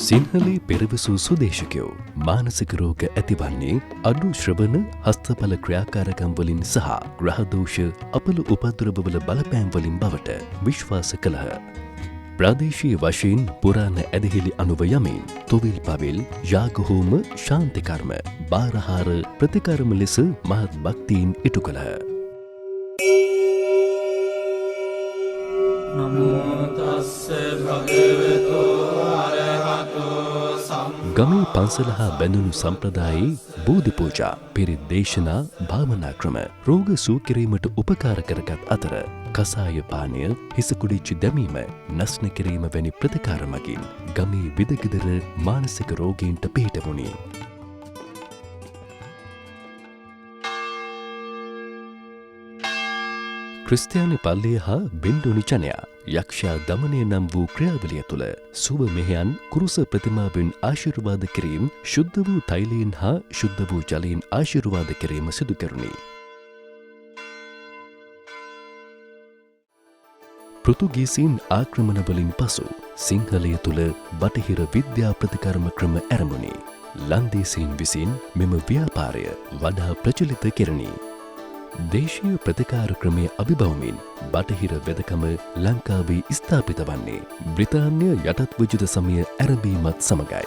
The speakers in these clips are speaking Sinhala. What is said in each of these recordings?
සිංහලේ පෙරවසූ සුදේශකයෝ මානසික රෝග ඇතිවන්නේ අඩු ශ්‍රවණ හස්තඵල ක්‍රියාකාරකම් වලින් සහ ග්‍රහදෝෂ අපල උපද්‍රවවල බලපෑම් වලින් බවට විශ්වාස කළහ. ප්‍රාදේශීය වශයෙන් පුරාණ ඇදහිලි අනුව යමින් තොවිල් පවිල් යාගහෝම ශාන්තිකර්ම බාරහාර ප්‍රතිකර්ම ලෙස මහත් භක්තියින් ඉටු කළහ. ගමේ පන්සල හා බැඳුණු සම්ප්‍රදායේ බෝධි පූජා, පිරිත් දේශනා, භාවනා ක්‍රම රෝග සුව කිරීමට උපකාර කරගත් අතර කසාය පානය, හිස කුඩිච්චි දැමීම, නස්න කිරීම වැනි ප්‍රතිකාර මගින් ගමේ විදගෙදර මානසික රෝගීන්ට පිහිට වුණි. ක්‍රිස්තියානි පල්ලිය හා බින්දුනි ජනයා යක්ෂයා දමනය නම් වූ ක්‍රියාවලිය තුළ සුව මෙහෙයන් කුරුස ප්‍රතිමාවෙන් ආශිර්වාද කිරීම, ශුද්ධ වූ තෛලයෙන් හා ශුද්ධ වූ ජලයෙන් ආශිර්වාද කිරීම සිදු කෙරුණි. පෘතුගීසීන් ආක්‍රමණවලින් පසු සිංහලය තුළ බටහිර විද්‍යා ප්‍රතිකර්ම ක්‍රම ඇරඹුණි. ලන්දේසීන් විසින් මෙම ව්‍යාපාරය වඩා ප්‍රචලිත කෙරුණි. දේශීය ප්‍රතිකාර ක්‍රමය අභිබවමින් බටහිර වෙදකම ලංකාවේ ස්ථාපිත වන්නේ බ්‍රිතාන්‍ය යටත් විජිත සමය ඇරඹීමත් සමගයි.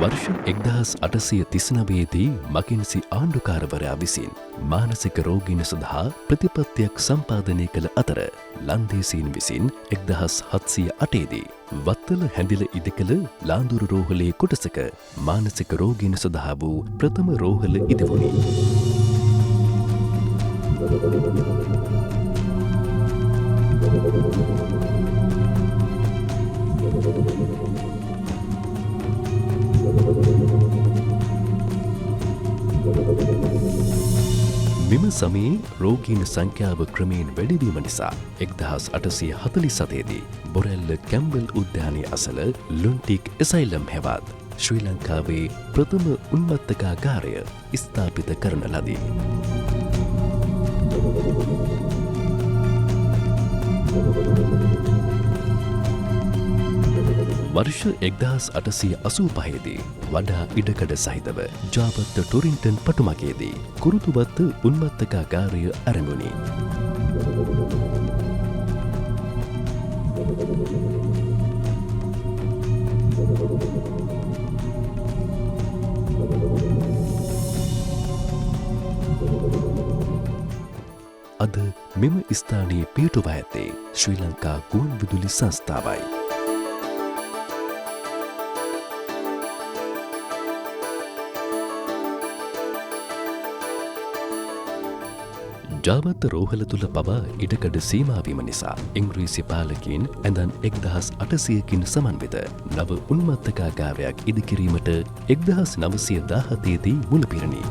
වර්ෂ 1839 දී මකින්සි ආණ්ඩුකාරවරයා විසින් මානසික රෝගීන් සඳහා ප්‍රතිපත්තියක් සම්පාදනය කළ අතර ලන්දේසීන් විසින් 1708 දී වත්තල හැඳිල ඉදිකළ ලාඳුරු රෝහලේ කොටසක මානසික රෝගීන් සඳහා වූ ප්‍රථම රෝහල ඉදිවුණි. මෙම සමයේ රෝගීන් සංඛ්‍යාව ක්‍රමයෙන් වැඩිවීම නිසා 1847 දී බොරැල්ල කැම්බල් උද්‍යානය අසල ලුන්ටික් එසයිලම් හෙවත් ශ්‍රී ලංකාවේ ප්‍රථම උන්මත්තකාගාරය ස්ථාපිත කරන ලදී. වර්ෂ 1885 දී වඩා ඉඩකඩ සහිතව ජාවත්ත ටොරින්ටන් පටුමගේදී කුරුතුවත්ත උන්මත්තකාගාරය ආරම්භුණි. අද මෙම ස්ථානයේ පිහිටුවා ඇත්තේ ශ්‍රී ලංකා ගුවන්විදුලි සංස්ථාවයි. ජාවත්ත රෝහල තුළ පවා ඉඩකඩ සීමාවීම නිසා ඉංග්‍රීසි පාලකයින් ඇඳන් 1800කින් සමන්විත නව උන්මත්තකාගාරයක් ඉදිකිරීමට 1917 දී මුලපිරිණි.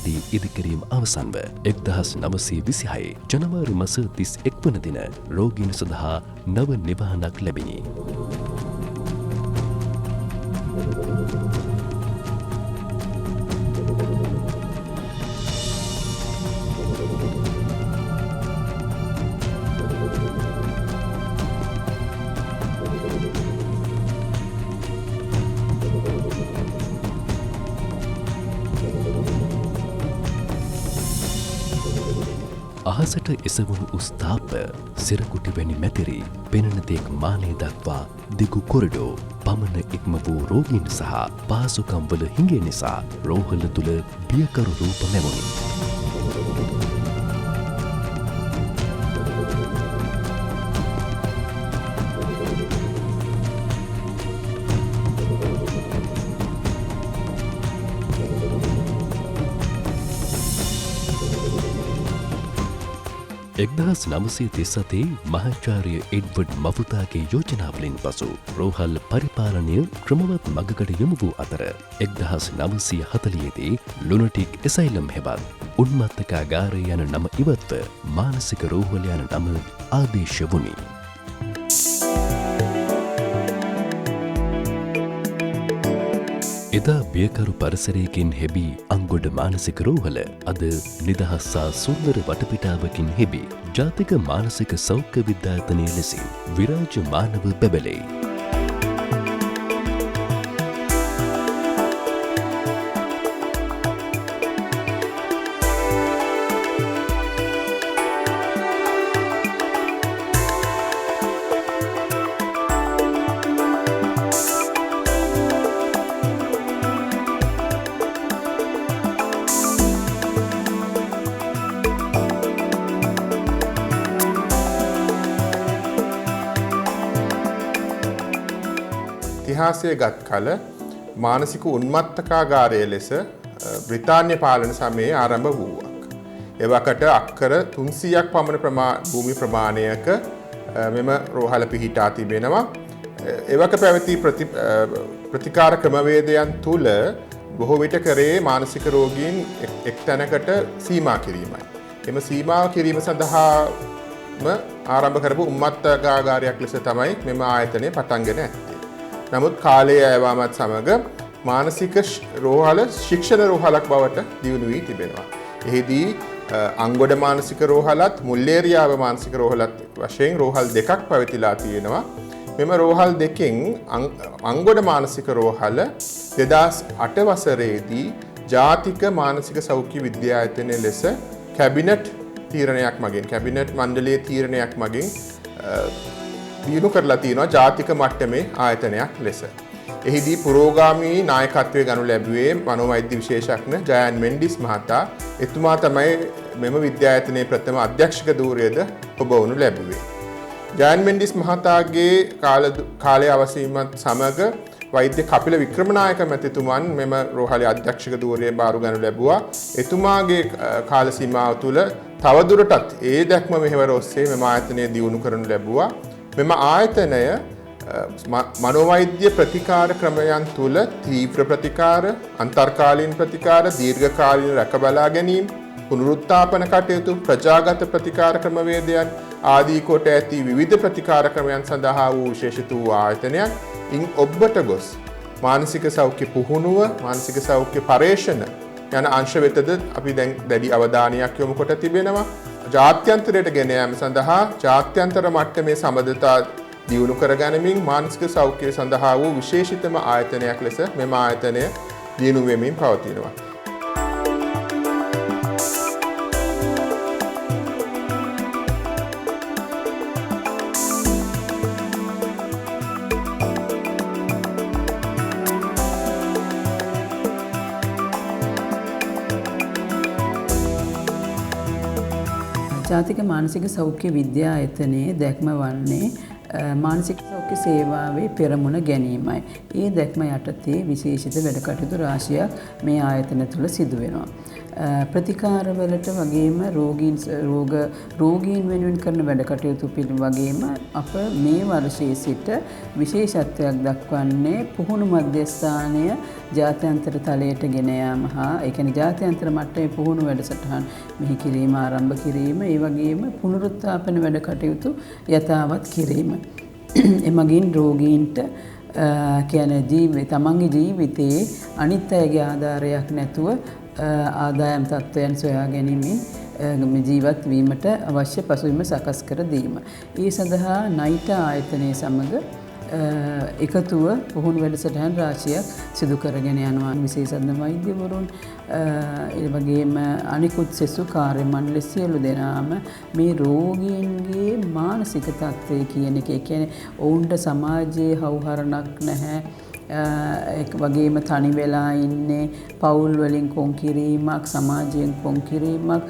දී ඉදිකිරීම අවසන්ව 1926 ජනවාරි මස 31 වන දින රෝගීන් සඳහා නව නිවහනක් ලැබිණි. අහසට එසවුණු උස්තාප සිරකුටි වැනි මැතිරි පෙනෙන තෙක් මානය දක්වා දිගු කොරිඩෝ පමණ ඉක්ම වූ රෝගීන් සහ පහසුකම්වල හිඟේ නිසා රෝහල තුළ බියකරු රූප නැමුණි. එක්දහස් 937 මහාචාර්ය එඩ්වඩ් මෆුතාගේ යෝජනාවලින් පසු රෝහල් පරිපාලනය ක්‍රමවත් මගකට යොමු වූ අතර 1940 දී ලුනටික් එසයිලම් හෙවත් උන්මත්තකාගාරය යන නම ඉවත්ව මානසික රෝහල යන නම ආදේශ වුණි. එදා බියකරු පරිසරයකින් හෙබී අංගොඩ මානසික රෝහල අද නිදහස් සහ සුන්දර වටපිටාවකින් හෙබී ජාතික මානසික සෞඛ්‍ය විද්‍යායතනය ලෙසින් විරාජමානව බැබලෙයි. ඉතිහාසය ගත් කල මානසික උන්මත්තකාගාරය ලෙස බ්‍රිතාන්‍ය පාලන සමයේ ආරම්භ වූවක්. එවකට අක්කර 300ක් පමණ භූමි ප්‍රමාණයක මෙම රෝහල පිහිටා තිබෙනවා. එවක පැවති ප්‍රතිකාර ක්‍රමවේදයන් තුල බොහෝ විට කරේ මානසික රෝගීන් එක් තැනකට සීමා කිරීමයි. එම සීමා කිරීම සඳහාම ආරම්භ කරපු උන්මත්තකාගාරයක් ලෙස තමයි මෙම ආයතනය පටන්ගෙන ඇත්තේ. නමුත් කාලය ඇයවාමත් සමග මානසික රෝහල ශික්ෂණ රෝහලක් බවට දියුණු වී තිබෙනවා. එහිදී අංගොඩ මානසික රෝහලත් මුල්ලේරියාව මානසික රෝහලත් වශයෙන් රෝහල් දෙකක් පැවතිලා තියෙනවා. මෙම රෝහල් දෙකෙන් අංගොඩ මානසික රෝහල 2008 වසරේදී ජාතික මානසික සෞඛ්‍ය විද්‍යායතනය ලෙස කැබිනට් තීරණයක් මගින් කැබිනට් මණ්ඩලයේ තීරණයක් මගින් දියුණු කරලා තියෙනවා ජාතික මට්ටමේ ආයතනයක් ලෙස. එහිදී පුරෝගාමී නායකත්වයේ ගනු ලැබුවේ මනෝවෛද්‍ය විශේෂඥ ජයන් මෙන්ඩිස් මහතා. එතුමා තමයි මෙම විද්‍යායතනයේ ප්‍රථම අධ්‍යක්ෂක ධූරයද ඔබ වනු ලැබුවේ. ජයන් මෙන්ඩිස් මහතාගේ කාලය අවසීමත් සමග වෛද්‍ය කපිල වික්‍රමනායක මැතිතුමන් මෙම රෝහලේ අධ්‍යක්ෂක ධූරය බාරු ගනු ලැබුවා. එතුමාගේ කාල සීමාව තුළ තවදුරටත් ඒ දැක්ම මෙහෙවර ඔස්සේ මෙම ආයතනය දියුණු කරනු ලැබුවා. මෙම ආයතනය මනෝවෛද්‍ය ප්‍රතිකාර ක්‍රමයන් තුළ තීව්‍ර ප්‍රතිකාර, අන්තර්කාලීන ප්‍රතිකාර, දීර්ඝකාලීන රැකබලා ගැනීම, පුනරුත්ථාපන කටයුතු, ප්‍රජාගත ප්‍රතිකාර ක්‍රමවේදයන් ආදී කොට ඇති විවිධ ප්‍රතිකාර ක්‍රමයන් සඳහා වූ විශේෂිත වූ ආයතනයක්. ඉන් ඔබට ගොස් මානසික සෞඛ්‍ය පුහුණුව, මානසික සෞඛ්‍ය පර්යේෂණ යන අංශ වෙතද අපි දැන් දැඩි අවධානයක් යොමු කොට තිබෙනවා. ජාත්‍යන්තරයට ගෙන යාම සඳහා ජාත්‍යන්තර මට්ටමේ සම්බන්ධතා දියුණු කරගැනීමෙන් මානසික සෞඛ්‍යය සඳහා වූ විශේෂිතම ආයතනයක් ලෙස මෙම ආයතනය දියුණු වෙමින් පවතිනවා. ජාතික මානසික සෞඛ්‍ය විද්‍යායතනයේ දැක්ම වන්නේ මානසික සෞඛ්‍ය සේවාවේ පෙරමුණ ගැනීමයි. ඒ දැක්ම යටතේ විශේෂිත වැඩ කටයුතු රාශියක් මේ ආයතන තුළ සිදු වෙනවා. ප්‍රතිකාරවලට වගේම රෝගීන් වෙනුවෙන් කරන වැඩ කටයුතු වගේම අප මේ වර්ෂයේ සිට විශේෂත්වයක් දක්වන්නේ පුහුණු මධ්‍යස්ථානය ජාත්‍යන්තර තලයට ගෙන යාම හා ඒ කියන්නේ ජාත්‍යන්තර මට්ටමේ පුහුණු වැඩසටහන් මෙහි කිරීම ආරම්භ කිරීම ඒ වගේම පුනරුත්ථාපන වැඩ කටයුතු යථාවත් කිරීම. එමගින් රෝගීන්ට කියන්නේ තමන්ගේ ජීවිතයේ අනිත් අයගේ ආධාරයක් නැතුව ආදායම් තත්ත්වයන් සොයා ගැනීමෙන් ජීවත් වීමට අවශ්‍ය පසුබිම සකස් කර දීම. ඒ සඳහා නයිට ආයතනයේ සමග එකතුව පුහුණු වැඩසටහන් රාශියක් සිදු කරගෙන යනවා. විශේෂඥ වෛද්‍යවරුන් ඒ වගේම අනිකුත් සෙසු කාර්ය මණ්ඩල සියලු දෙනාම මේ රෝගීන්ගේ මානසික තත්ත්වය කියන එක, ඒ කියන්නේ ඔවුන්ට සමාජයේ හවුහරණක් නැහැ, එක් වගේම තනි වෙලා ඉන්නේ, පවුල් වලින් කොන් කිරීමක්, සමාජයෙන් කොන් කිරීමක්,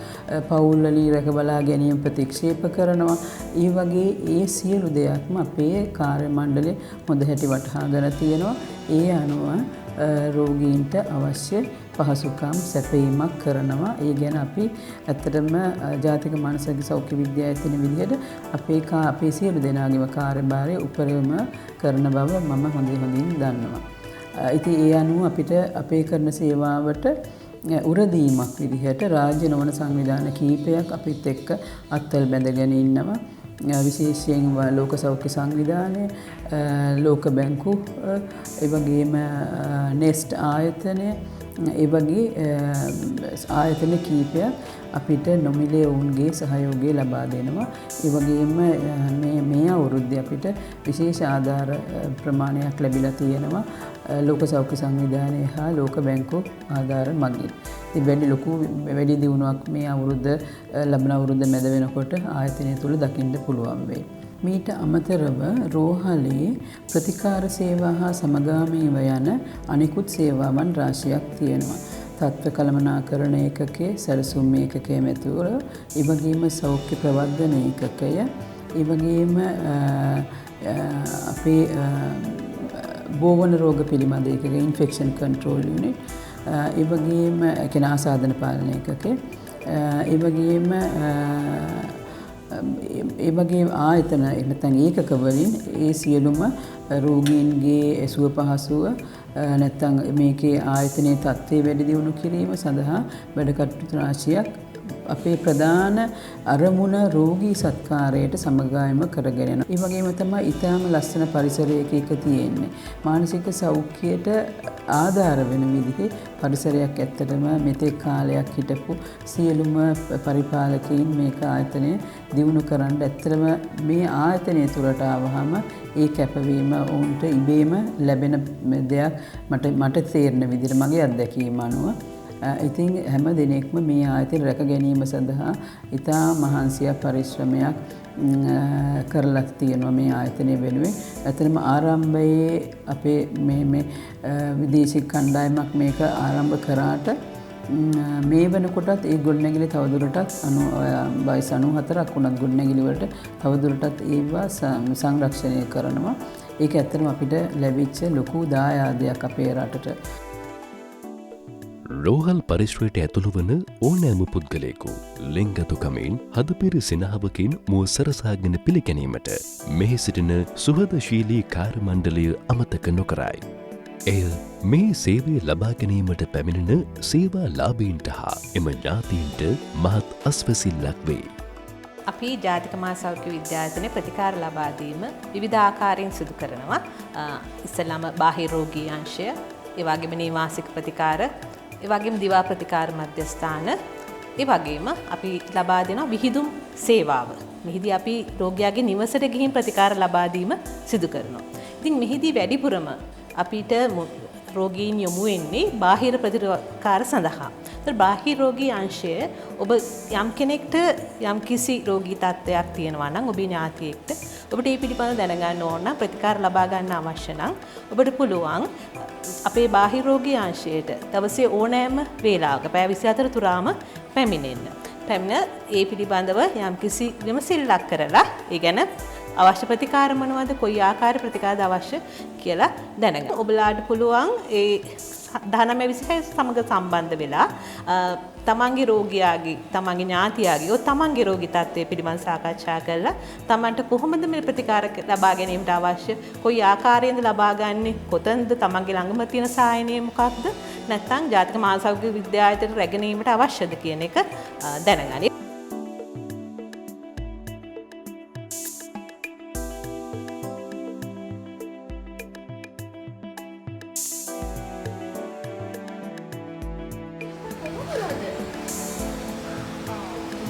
පවුල් වලින් රැකබලා ගැනීම ප්‍රතික්ෂේප කරනවා. ඒ වගේ ඒ සියලු දෙයක්ම අපේ කාර්ය මණ්ඩලය හොඳ හැටි වටහාගෙන තියෙනවා. ඒ අනුව රෝගීන්ට අවශ්‍ය පහසුකම් සැපයීමක් කරනවා. ඒ ගැන අපි ඇත්තටම ජාතික මානසික සෞඛ්‍ය විද්‍යායතන විදිහට අපේ සියලු දෙනාගේම කාර්යභාරය උපරිම කරන බව මම හොඳින් දන්නවා. ඉතින් ඒ අනුව අපිට අපේ කරන සේවාවට උරදීමක් විදිහට රාජ්‍ය නොවන සංවිධාන කීපයක් අපිත් එක්ක අත්වල බැඳගෙන ඉන්නවා. විශේෂයෙන් ලෝක සෞඛ්‍ය සංවිධානය, ලෝක බැංකු, ඒ වගේම නෙස්ට් ආයතනය, ඒ වගේ ආයතන කීපයක් අපිට නොමිලේ ඔවුන්ගේ සහයෝගය ලබා දෙනවා. ඒ වගේම මේ අවුරුද්දේ අපිට විශේෂ ආධාර ප්‍රමාණයක් ලැබිලා තියෙනවා ලෝක සෞඛ්‍ය සංවිධානය හා ලෝක බැංකු ආධාර මගින්. ඉතින් වැඩි දියුණුවක් මේ අවුරුද්ද ලබන අවුරුද්ද මැද වෙනකොට ආයතනය තුල දකින්න පුළුවන් වෙයි. මීට අමතරව රෝහලේ ප්‍රතිකාර සේවා හා සමගාමීව යන අනෙකුත් සේවාවන් රාශියක් තියෙනවා. තත්ත්ව කළමනාකරණ ඒකකයේ සැලසුම් ඒකකයේ මෙතුර, ඒ වගේම සෞඛ්‍ය ප්‍රවර්ධන ඒකකය, ඒ වගේම අපේ බෝවන රෝග පිළිබඳ ඒකක ඉන්ෆෙක්ෂන් කන්ට්‍රෝල් යුනිට්, ඒ වගේම කෙනා ආසාදන පාලන ඒකකය, ඒ වගේම ඒ වගේ ආයතන නැත්නම් ඒකක වලින් ඒ සියලුම රෝගීන්ගේ සුව පහසුව නැත්නම් මේකේ ආයතනයේ තත්ත්වය වැඩි දියුණු කිරීම සඳහා වැඩ කටයුතු රාශියක් අපේ ප්‍රධාන අරමුණ රෝගී සත්කාරයට සමගාමීව කරගෙන යනවා. ඒ වගේම තමයි ඊටාම ලස්සන පරිසරයක එක තියෙන්නේ. මානසික සෞඛ්‍යයට ආධාර වෙන විදිහේ පරිසරයක් ඇත්තටම මෙතෙක් කාලයක් හිටපු සියලුම පරිපාලකයින් මේක ආයතනය දියුණු කරන්න ඇත්තටම මේ ආයතනය තුරට ආවහම ඒ කැපවීම ඔවුන්ට ඉබේම ලැබෙන දෙයක් මට තේරෙන විදිහට මගේ අත්දැකීම අනුව. ඉතින් හැම දිනෙකම මේ ආයතන රැක ගැනීම සඳහා ඉතා මහන්සියක් පරිශ්‍රමයක් කරලා තියෙනවා මේ ආයතනය වෙනුවෙන්. ඇත්තටම ආරම්භයේ අපේ මේ විදේශික කණ්ඩායමක් මේක ආරම්භ කරාට මේ වෙනකොටත් ඒ ගොඩනැගිලි තවදුරටත් වයස 94ක් වුණත් ගොඩනැගිලි වලට තවදුරටත් ඒවා සංරක්ෂණය කරනවා. ඒක ඇත්තටම අපිට ලැබිච්ච ලොකු දායාදයක් අපේ රටට. රෝහල් පරිශ්‍රයට ඇතුළු වන ඕනෑම පුද්ගලයෙකු ලෙන්ගතුකමින් හදපිරි සිනහවකින් මුව සරසාගෙන පිළිගැනීමට මෙහි සිටින සුහදශීලී කාර්යමණ්ඩලය අමතක නොකරයි. එය මේ සේවය ලබා ගැනීමට පැමිණෙන සේවා ලාභීන්ට හා එම ඥාතීන්ට මහත් අස්වැසිල්ලක් වේ. අපි ජාතික මහා සෞඛ්‍ය විද්‍යායතනයේ ප්‍රතිකාර ලබා දීම විවිධ ආකාරයෙන් සිදු කරනවා. ඉස්සෙල්ලාම බාහිර රෝගී අංශය, ඒ වගේම නේවාසික ප්‍රතිකාර, ඒ වගේම දිවා ප්‍රතිකාර මධ්‍යස්ථාන, ඒ වගේම අපි ලබා දෙනවා විහිදුම් සේවාව. මෙහිදී අපි රෝගියාගේ නිවසට ගිහින් ප්‍රතිකාර ලබා දීම සිදු කරනවා. ඉතින් මෙහිදී වැඩිපුරම අපිට රෝගීන් යොමු වෙන්නේ බාහිර ප්‍රතිකාර සඳහා. බාහිර රෝගී අංශය ඔබ යම් කෙනෙක්ට යම් කිසි රෝගී තත්ත්වයක් තියෙනවා නම් ඔබේ ඥාතියෙක්ට ඔබට ඒ පිළිබඳව දැනගන්න ඕන නම් ප්‍රතිකාර ලබා ගන්න අවශ්‍ය නම් ඔබට පුළුවන් අපේ බාහිර රෝගී අංශයට දවසේ ඕනෑම වේලාවක පැය 24 තුරාම පැමිණෙන්න. පැමිණ ඒ පිළිබඳව යම් කිසි විමසිල්ලක් කරලා ඒ ගැන අවශ්‍ය ප්‍රතිකාර මොනවද, කොයි ආකාර ප්‍රතිකාරද අවශ්‍ය කියලා දැනගන්න. ඔබලාට පුළුවන් ඒ 1926 සමග සම්බන්ධ වෙලා තමන්ගේ රෝගියාගේ, තමන්ගේ ඥාතියාගේ තමන්ගේ රෝගී තත්ත්වය පිළිබඳව සාකච්ඡා කරලා තමන්ට කොහොමද මේ ප්‍රතිකාර ලබා ගැනීමට අවශ්‍ය, කොයි ආකාරයෙන්ද ලබා ගන්නේ, කොතනද තමන්ගේ ළඟම තියෙන සායනය මොකක්ද, නැත්නම් ජාතික මහා සෞඛ්‍ය විද්‍යායතනයට රැගෙනීමට අවශ්‍යද කියන එක දැනගන්න.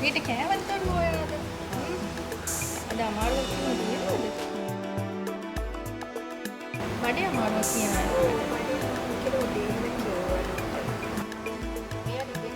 උදේට කෑවත් කරුවා ඔයාලද? අද අමාරුවක් තියෙනවද? බඩේ අමාරුවක් තියෙනවද? කියලා උදේ ඉඳන් කිව්වා. මෙයා දෙන්න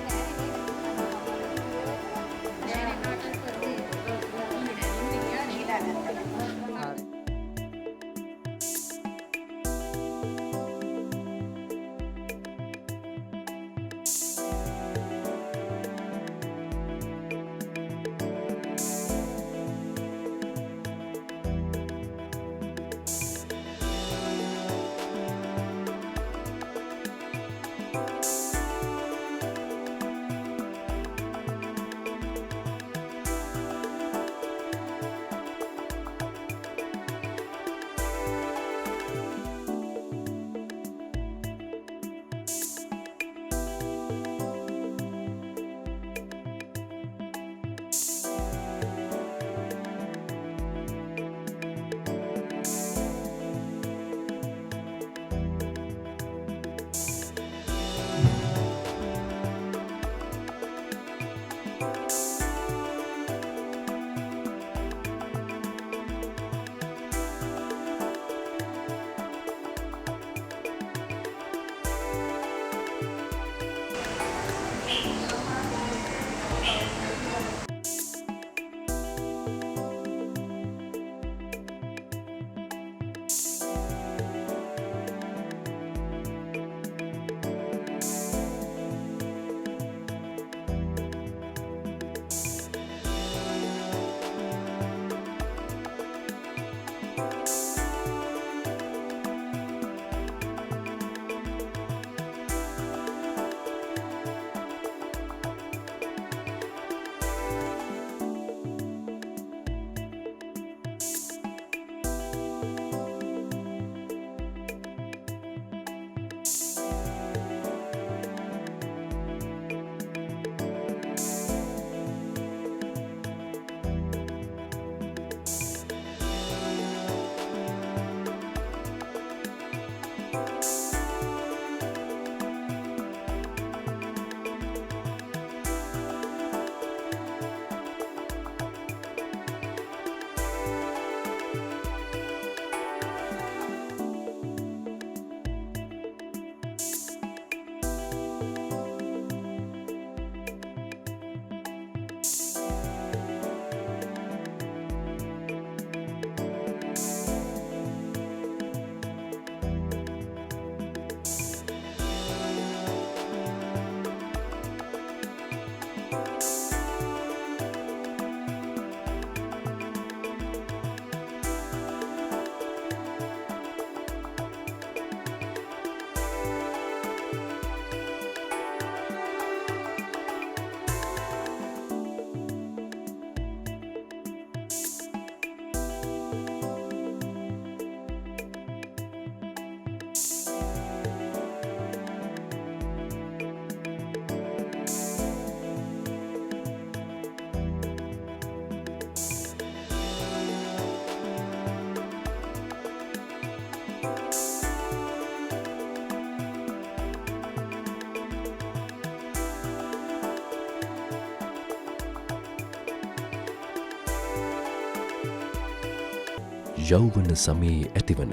යෞවන සමයේ ඇතිවන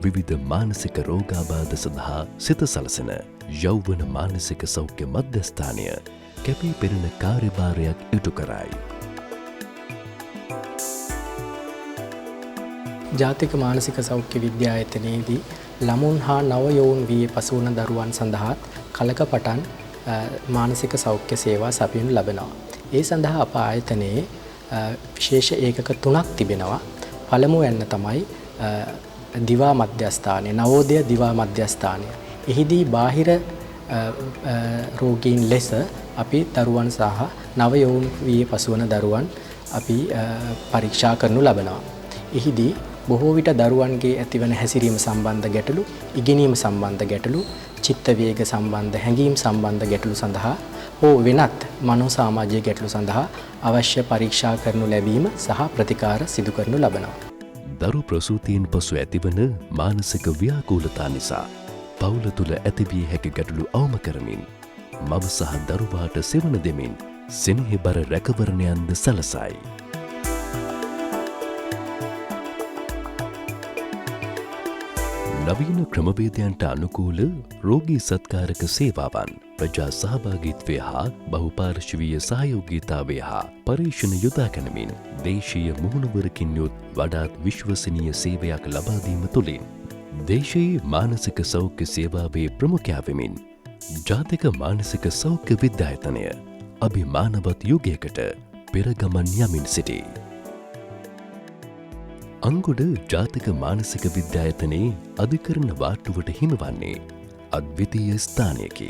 විවිධ මානසික රෝගාබාධ සඳහා සිත සලසන යෞවන මානසික සෞඛ්‍ය මධ්‍යස්ථානය කැපී පෙනෙන කාර්යභාරයක් ඉටු කරයි. ජාතික මානසික සෞඛ්‍ය විද්‍යායතනයේදී ළමුන් හා නවයොවුන් වී පසුවන දරුවන් සඳහාත් කලක පටන් මානසික සෞඛ්‍ය සේවා සපයනු ලබනවා. ඒ සඳහා අප ආයතනයේ විශේෂ ඒකක 3ක් තිබෙනවා. පළමුවැන්න තමයි දිවා මධ්‍යස්ථානය, නවෝදය දිවා මධ්‍යස්ථානය. එහිදී බාහිර රෝගීන් ලෙස අපි දරුවන් සහ නවයොවුන් වී පසුවන දරුවන් අපි පරීක්ෂා කරනු ලබනවා. එහිදී බොහෝ විට දරුවන්ගේ ඇතිවන හැසිරීම සම්බන්ධ ගැටලු, ඉගෙනීම සම්බන්ධ ගැටලු, චිත්ත වේග සම්බන්ධ හැඟීම් සම්බන්ධ ගැටලු සඳහා හෝ වෙනත් මනෝ සමාජීය ගැටලු සඳහා අවශ්‍ය පරීක්ෂා කරනු ලැබීම සහ ප්‍රතිකාර සිදු කරනු ලබනවා. දරු ප්‍රසූතියෙන් පසු ඇතිවන මානසික ව්‍යාකූලතා නිසා පවුල තුළ ඇතිවිය හැකි ගැටලු අවම කරමින් මව සහ දරුවාට සෙවන දෙමින් සෙනෙහබර රැකවරණයන්ද සලසයි. නවීන ක්‍රමවේදයන්ට අනුකූල රෝගී සත්කාරක සේවාවන් ප්‍රජා සහභාගීත්වය හා බහුපාර්ශවීය සහයෝගීතාවය හා පරීක්ෂණ යොදා ගනිමින් දේශීය මුහුණුවරකින් යුත් වඩාත් විශ්වසනීය සේවයක් ලබා දීම තුළින් දේශීය මානසික සෞඛ්‍ය සේවාවේ ප්‍රමුඛයා වෙමින් ජාතික මානසික සෞඛ්‍ය විද්‍යායතනය අභිමානවත් යුගයකට පෙරගමන් යමින් සිටී. අංගොඩ ජාතික මානසික විද්‍යායතනයේ අධිකරණ වාට්ටුවට හිමිවන්නේ අද්විතීය ස්ථානයකි.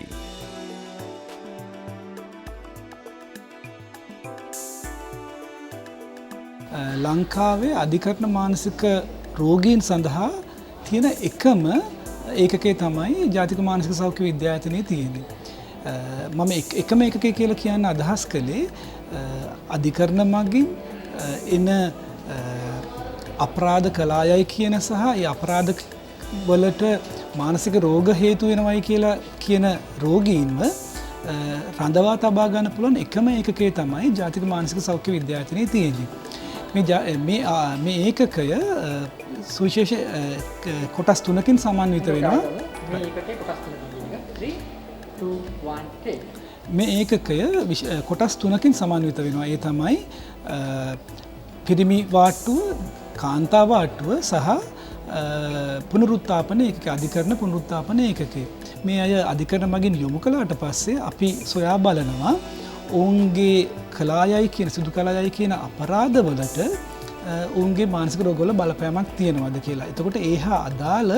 ලංකාවේ අධිකරණ මානසික රෝගීන් සඳහා තියෙන එකම ඒකකේ තමයි ජාතික මානසික සෞඛ්‍ය විද්‍යායතනයේ තියෙන්නේ. මම එකම ඒකකේ කියලා කියන්න අදහස් කළේ අධිකරණ මගින් එන අපරාධ කලායයි කියන සහ ඒ අපරාධ වලට මානසික රෝග හේතු වෙනවයි කියලා කියන රෝගීන්ව රඳවා තබා ගන්න පුළුවන් එකම ඒකකේ තමයි ජාතික මානසික සෞඛ්‍ය විද්‍යායතනයේ තියෙන්නේ. මේ ඒකකය සුවිශේෂ කොටස් 3කින් සමන්විත වෙනවා. මේ ඒකකය කොටස් 3කින් සමන්විත වෙනවා. ඒ තමයි පිරිමි වාට්ටුව, කාන්තා වාට්ටුව සහ පුනරුත්ථාපන ඒකක, අධිකරණ පුනරුත්ථාපන ඒකකේ. මේ අය අධිකරණ මගින් යොමු කළාට පස්සේ අපි සොයා බලනවා ඔවුන්ගේ කලායයි කියන සිදු කලායයි කියන අපරාධවලට ඔවුන්ගේ මානසික රෝගවල බලපෑමක් තියෙනවද කියලා. එතකොට ඒ හා අදාළ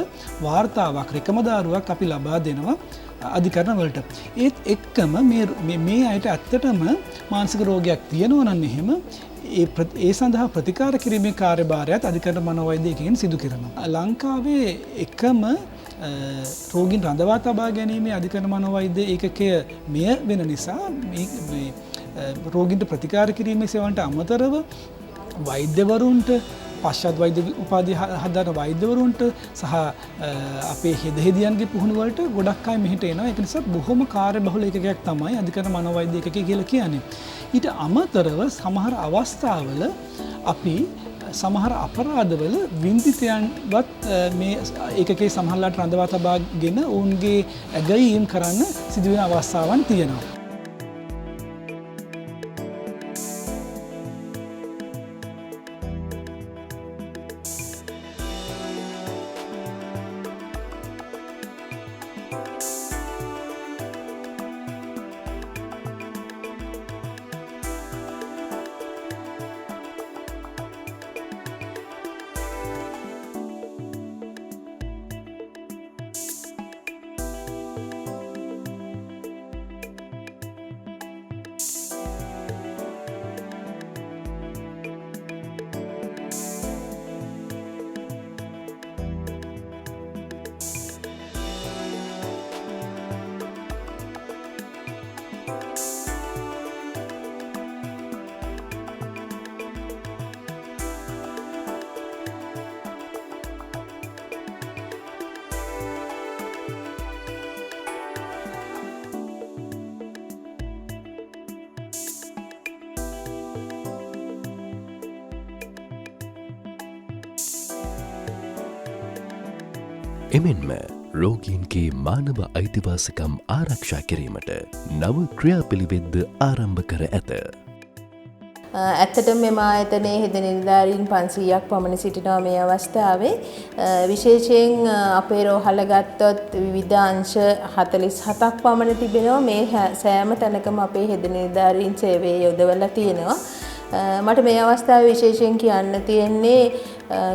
වාර්තාවක්, රෙකමදාරුවක් අපි ලබා දෙනවා අධිකරණ වලට. ඒත් එක්කම මේ අයට ඇත්තටම මානසික රෝගයක් තියෙනවා නම් එහෙම ඒ සඳහා ප්‍රතිකාර කිරීමේ කාර්යභාරයත් අධිකරණ මනෝවෛද්‍යකයන් සිදු කරනවා. ලංකාවේ එකම රෝගීන් රඳවා තබා ගැනීමේ අධිකරණ මනෝවෛද්‍ය ඒකකය මෙය වෙන නිසා මේ රෝගීන්ට ප්‍රතිකාර කිරීමේ සේවන්ට අමතරව වෛද්‍යවරුන්ට, පශ්චාත් වෛද්‍ය උපාධිය හදාරන වෛද්‍යවරුන්ට සහ අපේ හෙදහෙදියන්ගේ පුහුණුවලට ගොඩක් අය මෙහෙට එනවා. ඒක නිසා බොහොම කාර්යබහුල ඒකකයක් තමයි අධිකරණ මනෝවෛද්‍ය ඒකකය කියලා කියන්නේ. ඊට අමතරව සමහර අවස්ථාවල අපි සමහර අපරාධවල වින්දිතයන්වත් මේ ඒකකේ සමහරලාට රඳවා තබාගෙන ඔවුන්ගේ ඇගයීම් කරන්න සිදුවෙන අවස්ථාවන් තියෙනවා. එමෙන්ම රෝගීන්ගේ මානව අයිතිවාසිකම් ආරක්ෂා කිරීමට නව ක්‍රියාපිළිවෙත්ද ආරම්භ කර ඇත. ඇත්තටම මෙම ආයතනයේ හෙද නිලධාරීන් 500ක් පමණ සිටිනවා මේ අවස්ථාවේ. විශේෂයෙන් අපේ රෝහල ගත්තොත් විවිධ අංශ 47ක් පමණ තිබෙනවා. මේ සෑම තැනකම අපේ හෙද නිලධාරීන් සේවයේ යොදවලා තියෙනවා. මට මේ අවස්ථාවේ විශේෂයෙන් කියන්න තියෙන්නේ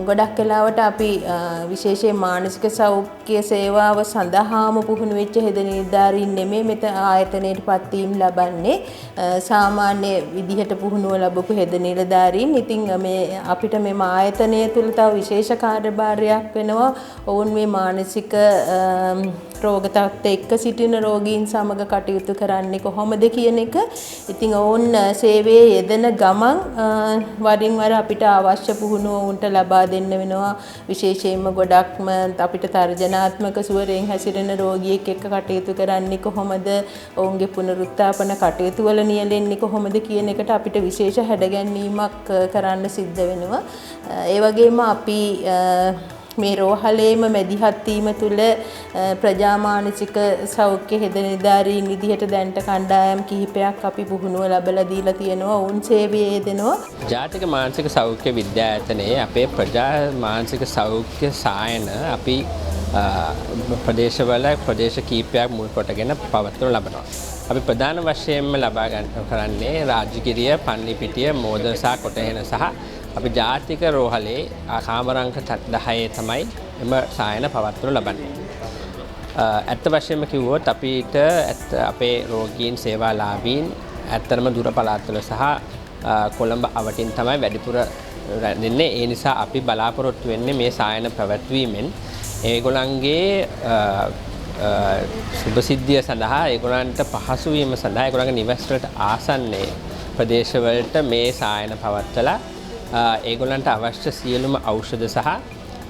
ගොඩක් වෙලාවට අපි විශේෂයෙන් මානසික සෞඛ්‍ය සේවාව සඳහාම පුහුණු වෙච්ච හෙද නිලධාරීන් නෙමෙයි මෙත ආයතනයටපත් වීම ලබන්නේ සාමාන්‍ය විදිහට පුහුණුව ලැබපු හෙද නිලධාරීන්. ඉතින් මේ අපිට මේ ආයතනය තුල තව විශේෂ කාර්යභාරයක් වෙනවා. ඔවුන් මේ මානසික රෝග තත්ත්ව එක්ක සිටින රෝගීන් සමග කටයුතු කරන්නේ කොහොමද කියන එක. ඉතින් ඔවුන් සේවයේ යෙදෙන ගමන් වරින් වර අපිට අවශ්‍ය පුහුණුව උන්ට ලබා දෙන්න වෙනවා. විශේෂයෙන්ම ගොඩක්ම අපිට තර්ජනාත්මක ස්වරයෙන් හැසිරෙන රෝගියෙක් එක්ක කටයුතු කරන්නේ කොහොමද, ඔවුන්ගේ පුනරුත්ථාපන කටයුතු වල නියැලෙන්නේ කොහොමද කියන එකට අපිට විශේෂ හැඩගැන්වීමක් කරන්න සිද්ධ වෙනවා. ඒ වගේම අපි මේ රෝහලේම මැදිහත් වීම තුළ ප්‍රජා මානසික සෞඛ්‍ය හෙද නිලධාරීන් විදිහට දැනට කණ්ඩායම් කිහිපයක් අපි පුහුණුව ලැබලා දීලා තියෙනවා. ඔවුන් සේවයේ දෙනවා. ජාතික මානසික සෞඛ්‍ය විද්‍යායතනයේ අපේ ප්‍රජා මානසික සෞඛ්‍ය සායන අපි ප්‍රදේශවල ප්‍රදේශ කීපයක් මුල් කොටගෙන පවත්වනු ලබනවා. අපි ප්‍රධාන වශයෙන්ම ලබා කරන්නේ රාජගිරිය, පන්නිපිටිය, මෝදර සහ කොටහෙන සහ අපි ජාතික රෝහලේ කාමරංක 10 තමයි එම සායන පවත්වනු ලබන්නේ. ඇත්ත වශයෙන්ම කිව්වොත් අපිට අපේ රෝගීන් සේවාලාභීන් ඇත්තටම දුර පළාත්වල සහ කොළඹ අවටින් තමයි වැඩිපුර දෙන්නේ. ඒ නිසා අපි බලාපොරොත්තු වෙන්නේ මේ සායන පැවැත්වීමෙන් ඒගොල්ලන්ගේ සුභසිද්ධිය සඳහා ඒගොල්ලන්ට පහසු වීම සඳහා ඒගොල්ලන්ගේ නිවෙස් වලට ආසන්නයේ ප්‍රදේශවලට මේ සායන පවත්වලා ඒගොල්ලන්ට අවශ්‍ය සියලුම ඖෂධ සහ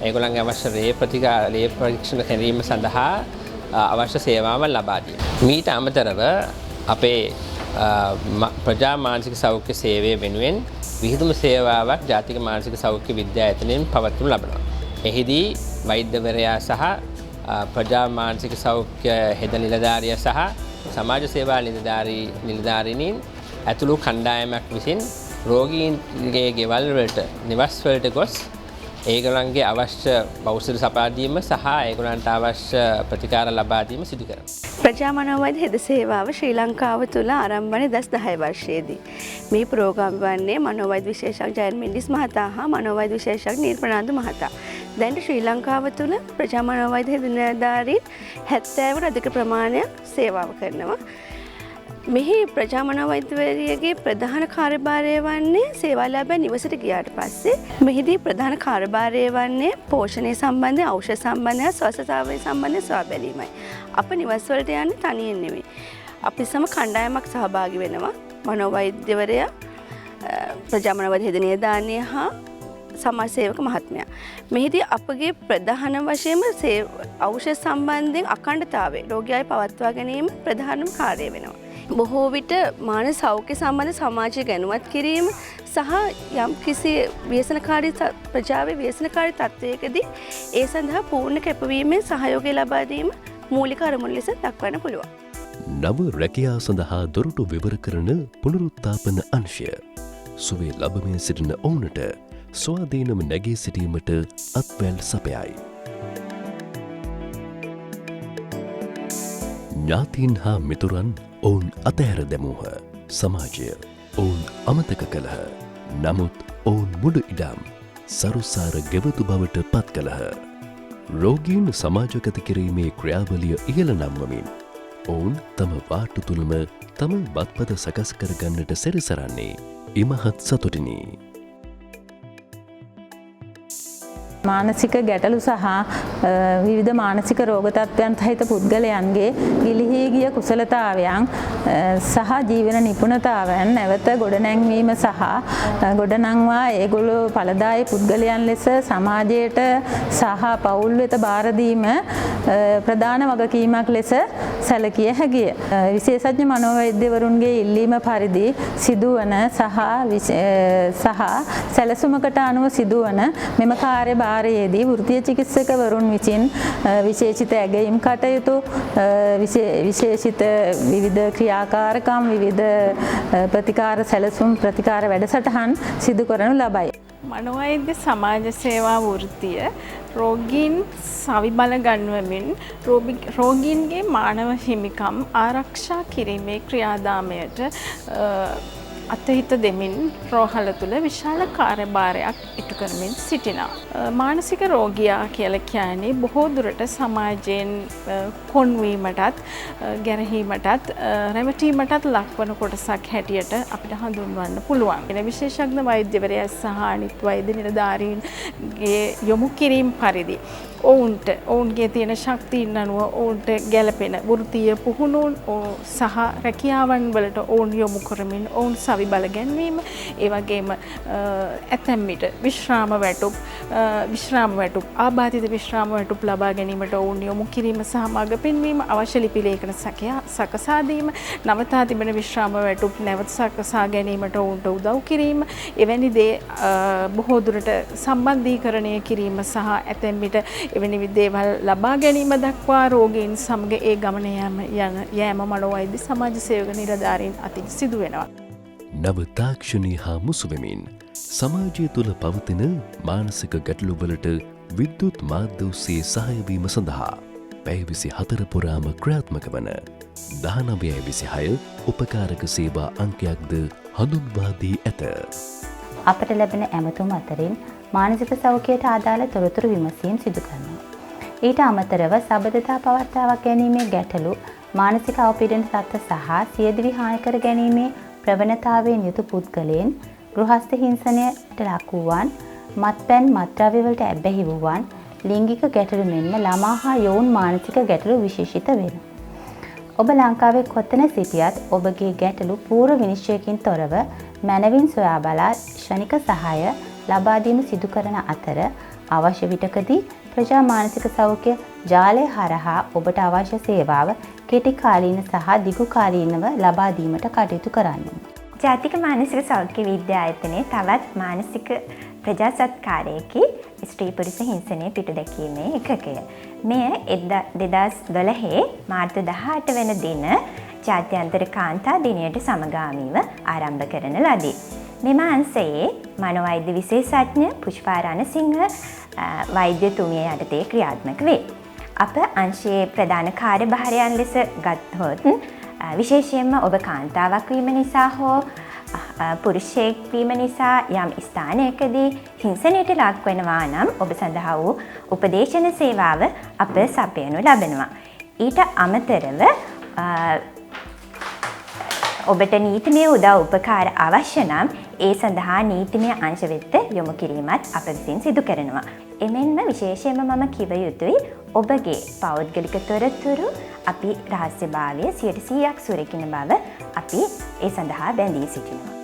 ඒගොල්ලන්ගේ අවශ්‍ය රේ පරීක්ෂණ කිරීම සඳහා අවශ්‍ය සේවාවන් ලබා දීම. මීට අමතරව අපේ ප්‍රජා මානසික සෞඛ්‍ය සේවය වෙනුවෙන් විහිදුම සේවාවක් ජාතික මානසික සෞඛ්‍ය විද්‍යායතනයෙන් පවත්වනු ලබනවා. එහිදී වෛද්‍යවරයා සහ ප්‍රජා මානසික සෞඛ්‍ය හෙද නිලධාරිය සහ සමාජ සේවා නිලධාරීන් ඇතුළු කණ්ඩායමක් විසින් රෝගීන්ගේ ගෙවල් වලට නිවස් වලට ගොස් ඒගොල්ලන්ගේ අවශ්‍ය ඖෂධ සපයා දීම සහ ඒගොල්ලන්ට අවශ්‍ය ප්‍රතිකාර ලබා දීම සිදු කරනවා. ප්‍රජා මනෝවෛද්‍ය හෙද සේවාව ශ්‍රී ලංකාව තුළ ආරම්භ වන 2010 වර්ෂයේදී මේ ප්‍රෝග්‍රෑම් වන්නේ මනෝවෛද්‍ය විශේෂඥ ජයන් මෙන්ඩිස් මහතා හා මනෝවෛද්‍ය විශේෂඥ නිර්මලානන්ද මහතා. දැන් ශ්‍රී ලංකාව තුළ ප්‍රජා මනෝවෛද්‍ය හෙද නිලධාරීන් 70කට අධික ප්‍රමාණයක් සේවාව කරනවා. මෙහි ප්‍රජා මනෝවෛද්‍යවරියගේ ප්‍රධාන කාර්යභාරය වන්නේ සේවාලාභයන් නිවසට ගියාට පස්සේ මෙහිදී ප්‍රධාන කාර්යභාරය වන්නේ පෝෂණය සම්බන්ධයෙන්, ඖෂධ සම්බන්ධයෙන්, ස්වස්ථතාවය සම්බන්ධයෙන් සොයා බැලීමයි. අප නිවස් වලට යන්නේ තනියෙන් නෙවෙයි. අපි සම කණ්ඩායමක් සහභාගී වෙනවා. මනෝවෛද්‍යවරයා, ප්‍රජා මනෝවෛද්‍ය හෙද නිලධාරිනිය හා සමාජ සේවක මහත්මයා. මෙහිදී අපගේ ප්‍රධාන වශයෙන්ම ඖෂධ සම්බන්ධයෙන් අඛණ්ඩතාවය රෝගියාගේ පවත්වා ගැනීම ප්‍රධානම කාර්යය වෙනවා. බොහෝ විට මානසික සෞඛ්‍ය සම්බන්ධ සමාජය ගැනුවත් කිරීම සහ යම් කිසි ව්‍යසනකාරී ප්‍රජාවේ ව්‍යසනකාරී තත්ත්වයකදී ඒ සඳහා පූර්ණ කැපවීමෙන් සහයෝගය ලබා දීම මූලික අරමුණු ලෙස දක්වන්න පුළුවන්. නව රැකියාව සඳහා දොරටු විවර කරන පුනරුත්ථාපන අංශය සුවේ ලබමින් සිටින ඔවුනට ස්වාධීනව නැගී සිටීමට අත්වැල් සපයයි. ඥාතීන් හා මිතුරන් ඔවුන් අතහැර දැමූහ. සමාජය ඔවුන් අමතක කළහ. නමුත් ඔවුන් මුළු ඉඩම් සරුසාර ගෙවතු බවට පත් කළහ. රෝගීන් සමාජගත කිරීමේ ක්‍රියාවලිය ඉහළ නම්වමින් ඔවුන් තම වාට්ටු තුළම තම බත්පද සකස් කරගන්නට සැරිසරන්නේ ඉමහත් සතුටිනි. මානසික ගැටලු සහ විවිධ මානසික රෝග තත්ත්වයන් සහිත පුද්ගලයන්ගේ ගිලිහී ගිය කුසලතාවයන් සහ ජීවන නිපුණතාවයන් නැවත ගොඩනැංවීම සහ ගොඩනංවා ඒගොල්ලෝ ඵලදායී පුද්ගලයන් ලෙස සමාජයට සහ පවුල් වෙත බාර දීම ප්‍රධාන වගකීමක් ලෙස සැලකිය හැකිය. විශේෂඥ මනෝවෛද්‍යවරුන්ගේ ඉල්ලීම පරිදි සිදුවන සහ සැලසුමකට අනුව සිදුවන මෙම කාර්යභාරයේදී වෘත්තීය චිකිත්සකවරුන් විසින් විශේෂිත ඇගයීම් කටයුතු විශේෂිත විවිධ ක්‍රියාකාරකම් විවිධ ප්‍රතිකාර සැලසුම් ප්‍රතිකාර වැඩසටහන් සිදු කරනු ලබයි. මනෝවෛද්‍ය සමාජ සේවා වෘත්තිය රෝගීන් සවිබල ගන්වමින් රෝගීන්ගේ මානව හිමිකම් ආරක්ෂා කිරීමේ ක්‍රියාදාමයට අතහිත දෙමින් රෝහල තුළ විශාල කාර්යභාරයක් ඉටු කරමින් සිටිනවා. මානසික රෝගියා කියලා කියන්නේ බොහෝ දුරට සමාජයෙන් කොන්වීමටත් ගැරහීමටත් රැවටීමටත් ලක්වන කොටසක් හැටියට අපිට හඳුන්වන්න පුළුවන්. එන විශේෂඥ වෛද්‍යවරයා සහ අනිත් වෛද්‍ය නිලධාරීන්ගේ යොමු කිරීම පරිදි ඔවුන්ගේ තියෙන ශක්තියින් අනුව ඔවුන්ට ගැළපෙන වෘත්තීය පුහුණුවන් සහ රැකියාවන් වලට ඔවුන් යොමු කරමින් ඔවුන් සවිබල ගැන්වීම ඒ වගේම ඇතැම් විට විශ්‍රාම වැටුප් ආබාධිත විශ්‍රාම වැටුප් ලබා ගැනීමට ඔවුන් යොමු කිරීම සහ මඟ පෙන්වීම අවශ්‍ය ලිපි ලේඛන සකසා දීම නවතා තිබෙන විශ්‍රාම වැටුප් නැවත සකසා ගැනීමට ඔවුන්ට උදව් කිරීම එවැනි දේ බොහෝ දුරට සම්බන්ධීකරණය කිරීම සහ ඇතැම් විට එවැනි දේවල් ලබා ගැනීම දක්වා රෝගීන් සමග ඒ ගමන යෑම මනෝවෛද්‍ය සමාජ සේවක නිලධාරීන් අතින් සිදු වෙනවා. නව තාක්ෂණී හා මුසුවෙමින් සමාජය තුළ පවතින මානසික ගැටලුවලට විද්‍යුත් මාධ්‍ය ඔස්සේ සහයවීම සඳහා පැය 24 පුරාම ක්‍රියාත්මක වන 1926 උපකාරක සේවා අංකයක්ද හඳුන්වා දී ඇත. අපට ලැබෙන ඇමතුම් අතරින් මානසික සෞඛ්‍යයට අදාළ තොරතුරු විමසීම් සිදු කරනවා. ඊට අමතරව සබඳතා පවත්වාවක් ගැනීමේ ගැටලු මානසික අවපීඩන තත්ත්ව සහ සියදිවි හානි කර ගැනීමේ ප්‍රවණතාවයෙන් යුතු පුද්ගලයන් ගෘහස්ත හිංසනයට ලක් වූවන් මත්පැන් මත්ද්‍රව්‍ය වලට ඇබ්බැහි වූවන් ලිංගික ගැටලු මෙන්ම ළමා හා යොවුන් මානසික ගැටලු විශේෂිත වෙනවා. ඔබ ලංකාවේ කොතන සිටියත් ඔබගේ ගැටලු පූර්ව විනිශ්චයකින් තොරව මැනවින් සොයා බලා ක්ෂණික සහාය ලබා දීම සිදු කරන අතර අවශ්‍ය විටකදී ප්‍රජා මානසික සෞඛ්‍ය ජාලය හරහා ඔබට අවශ්‍ය සේවාව කෙටි කාලීන සහ දිගු කාලීනව ලබා දීමට කටයුතු කරන්න. ජාතික මානසික සෞඛ්‍ය විද්‍යායතනයේ තවත් මානසික ප්‍රජාසත්කාරයකි ස්ත්‍රී පුරුෂ හිංසනය පිටුදැකීමේ එකකය. මෙය 2012 මාර්තු 18 වන දින ජාත්‍යන්තර කාන්තා දිනයට සමගාමීව ආරම්භ කරන ලදී. මෙම අංශයේ මනෝවෛද්‍ය විශේෂඥ පුෂ්පා රණසිංහ වෛද්‍යතුමිය යටතේ ක්‍රියාත්මක වේ. අප අංශයේ ප්‍රධාන කාර්යභාරයන් ලෙස ගත්හොත් විශේෂයෙන්ම ඔබ කාන්තාවක් වීම නිසා හෝ පුරුෂයෙක් වීම නිසා යම් ස්ථානයකදී හිංසනයට ලක් වෙනවා නම් ඔබ සඳහා වූ උපදේශන සේවාව අප සපයනු ලබනවා. ඊට අමතරව ඔබට නීතිමය උදව් උපකාර අවශ්‍ය නම් ඒ සඳහා නීතිමය අංශ වෙත යොමු කිරීමත් අප විසින් සිදු කරනවා. එමෙන්ම විශේෂයෙන්ම මම කිව යුතුයි ඔබගේ පෞද්ගලික තොරතුරු අපි රහස්‍යභාවය 100% සුරකින බව අපි ඒ සඳහා බැඳී සිටිනවා.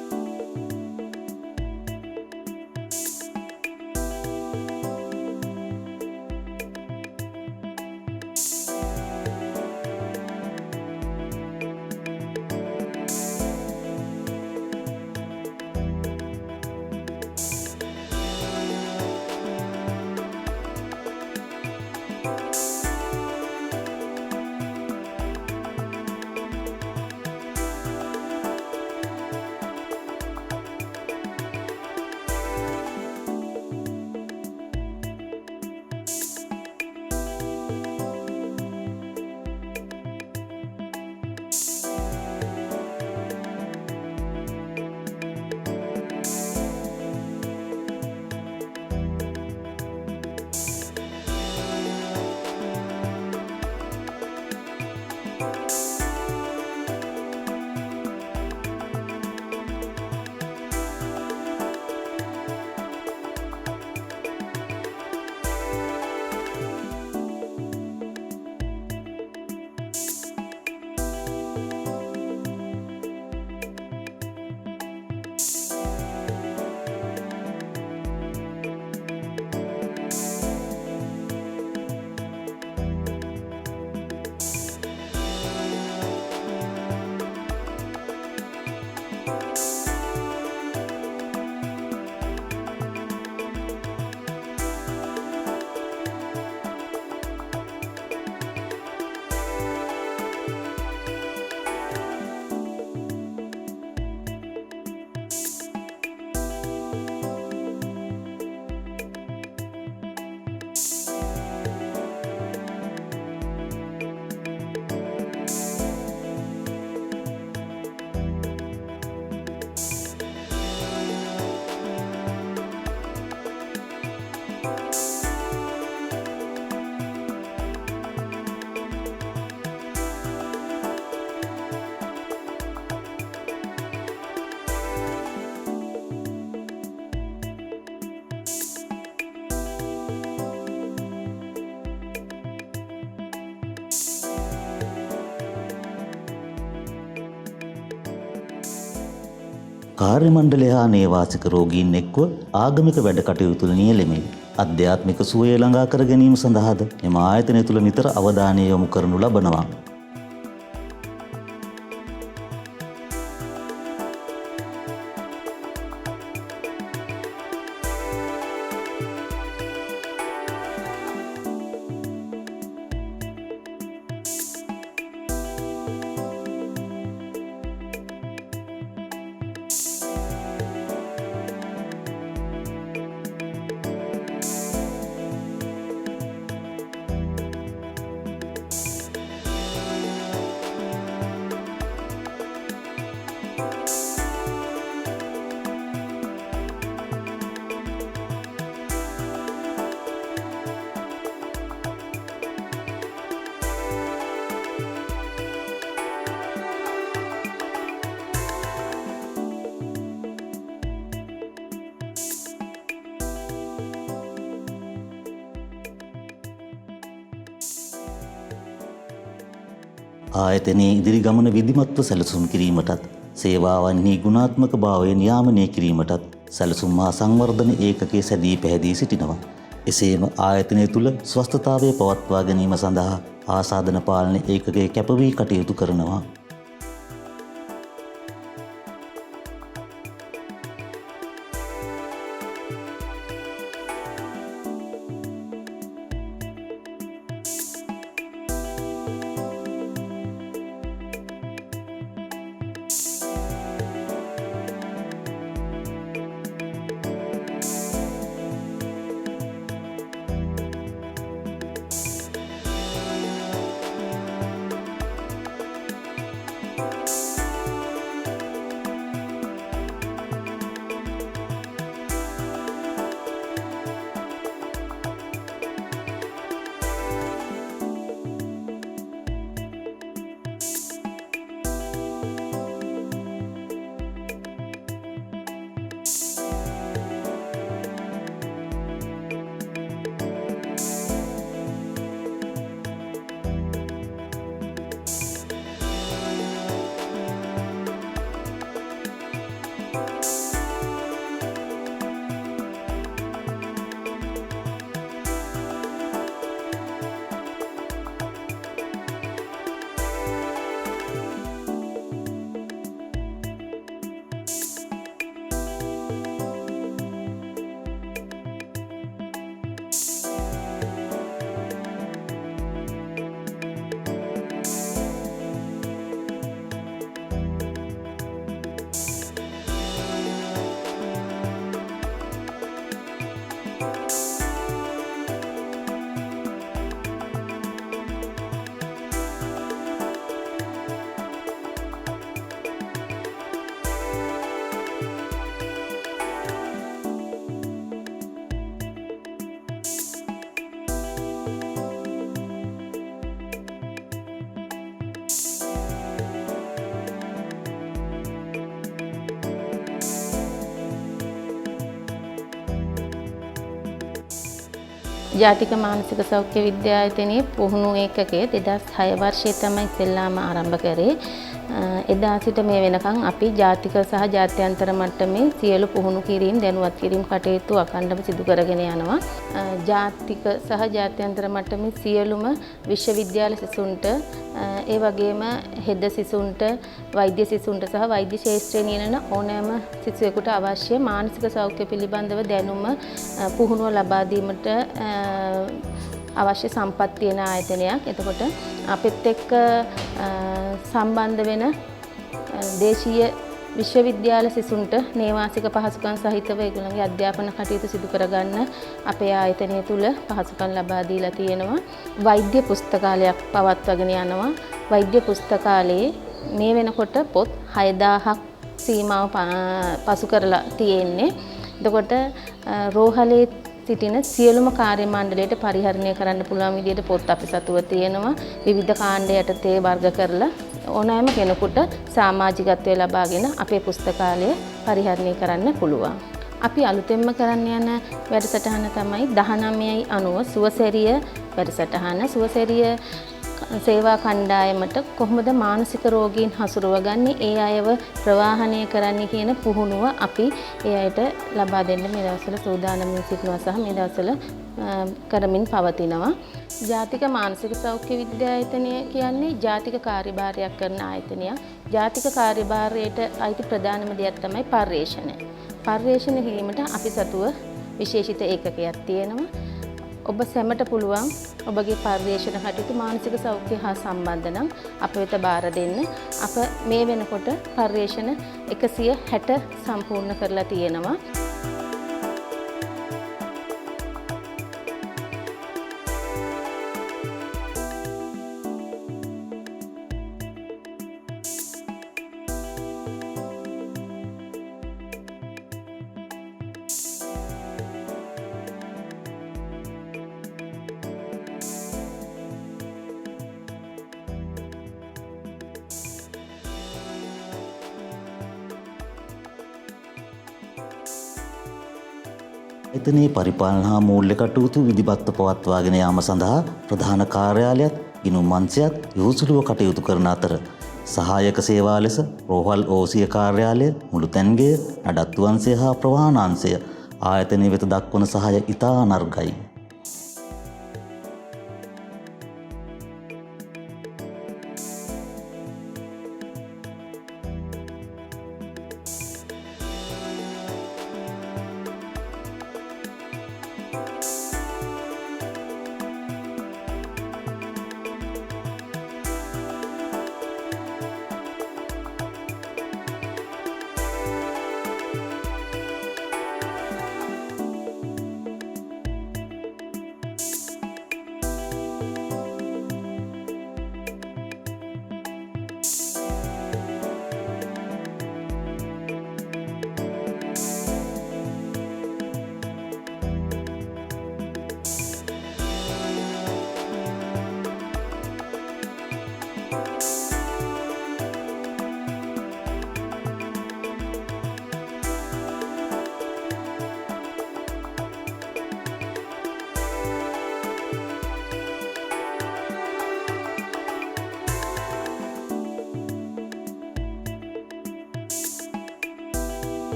කාර්ය මණ්ඩලය හා නේවාසික රෝගීන් එක්ව ආගමික වැඩ කටයුතු නියැලෙමින් අධ්‍යාත්මික සුවය ළඟා කර ගැනීම සඳහාද මෙම ආයතනය තුළ නිතර අවධානය යොමු කරනු ලබනවා. ආයතනයේ ඉදිරි ගමන විධිමත්ව සැලසුම් කිරීමටත් සේවාවන්හි ගුණාත්මක භාවය නියාමනය කිරීමටත් සැලසුම් හා සංවර්ධන ඒකකයේ සැදී පැහැදී සිටිනවා. එසේම ආයතනය තුළ ස්වස්ථතාවය පවත්වා ගැනීම සඳහා ආසාදන පාලන ඒකකයේ කැපවී කටයුතු කරනවා. ජාතික මානසික සෞඛ්‍ය විද්‍යායතනයේ පුහුණු ඒකකයේ 2006 වර්ෂයේ තමයි ඉස්සෙල්ලාම ආරම්භ කරේ. එදා සිට මේ වෙනකන් අපි ජාතික සහ ජාත්‍යන්තර මට්ටමේ සියලු පුහුණු කිරීම දැනුවත් කිරීම කටයුතු අඛණ්ඩව සිදු කරගෙන යනවා. ජාතික සහ ජාත්‍යන්තර මට්ටමේ සියලුම විශ්වවිද්‍යාල සිසුන්ට ඒ වගේම හෙද සිසුන්ට වෛද්‍ය සිසුන්ට සහ වෛද්‍ය ශාස්ත්‍රයේ නියැලෙන ඕනෑම සිසුවෙකුට අවශ්‍ය මානසික සෞඛ්‍ය පිළිබඳව දැනුම පුහුණුව ලබා දීමට අවශ්‍ය සම්පත් තියෙන ආයතනයක්. එතකොට අපිත් එක්ක සම්බන්ධ වෙන දේශීය විශ්වවිද්‍යාල සිසුන්ට නේවාසික පහසුකම් සහිතව ඒගොල්ලන්ගේ අධ්‍යාපන කටයුතු සිදු කරගන්න අපේ ආයතනය තුල පහසුකම් ලබා දීලා තියෙනවා. වෛද්‍ය පුස්තකාලයක් පවත්වාගෙන යනවා. වෛද්‍ය පුස්තකාලයේ මේ වෙනකොට පොත් 6000ක් සීමාව පසු කරලා තියෙන්නේ. එතකොට රෝහලේ සිටින සියලුම කාර්ය මණ්ඩලයට පරිහරණය කරන්න පුළුවන් විදිහට පොත් අපි සතුව තියෙනවා. විවිධ කාණ්ඩ යටතේ වර්ග කරලා ඕනෑම කෙනෙකුට සමාජිකත්වය ලබාගෙන අපේ පුස්තකාලය පරිහරණය කරන්න පුළුවන්. අපි අලුතෙන්ම කරන්න යන වැඩසටහන තමයි 1990 සුවසෙරිය වැඩසටහන. සුවසෙරිය සේවා කණ්ඩායමට කොහොමද මානසික රෝගීන් හසුරුවගන්නේ, ඒ අයව ප්‍රවාහනය කරන්නේ කියන පුහුණුව අපි ඒ අයට ලබා දෙන්න මේ දවස්වල සූදානම්ව සිටිනවා සහ මේ දවස්වල කරමින් පවතිනවා. ජාතික මානසික සෞඛ්‍ය විද්‍යායතනය කියන්නේ ජාතික කාර්යභාරයක් කරන ආයතනයක්. ජාතික කාර්යභාරයට අයිති ප්‍රධානම දෙයක් තමයි පර්යේෂණය. පර්යේෂණ කිරීමට අපි සතුව විශේෂිත ඒකකයක් තියෙනවා. ඔබ සැමට පුළුවන් ඔබගේ පර්යේෂණ කටයුතු මානසික සෞඛ්‍ය හා සම්බන්ධ නම් අප වෙත බාර දෙන්න. අප මේ වෙනකොට පර්යේෂණ 160 සම්පූර්ණ කරලා තියෙනවා. එතනේ පරිපාලන හා මූල්‍ය කටයුතු විධිබත්ව පවත්වාගෙන යාම සඳහා ප්‍රධාන කාර්යාලයත් ගිණුම් අංශයත් යොහුසුලුව කටයුතු කරන අතර සහායක සේවා ලෙස රෝහල් ඕසිය කාර්යාලය, මුළුතැන්ගෙය, නඩත්තු අංශය හා ප්‍රවාහන අංශය ආයතනය වෙත දක්වන සහාය ඉතා අනර්ගයි.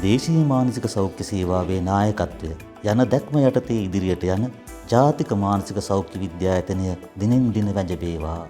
දේශීය මානසික සෞඛ්‍ය සේවාවේ නායකත්වය යන දැක්ම යටතේ ඉදිරියට යන ජාතික මානසික සෞඛ්‍ය විද්‍යායතනය දිනෙන් දින වැජඹේවා.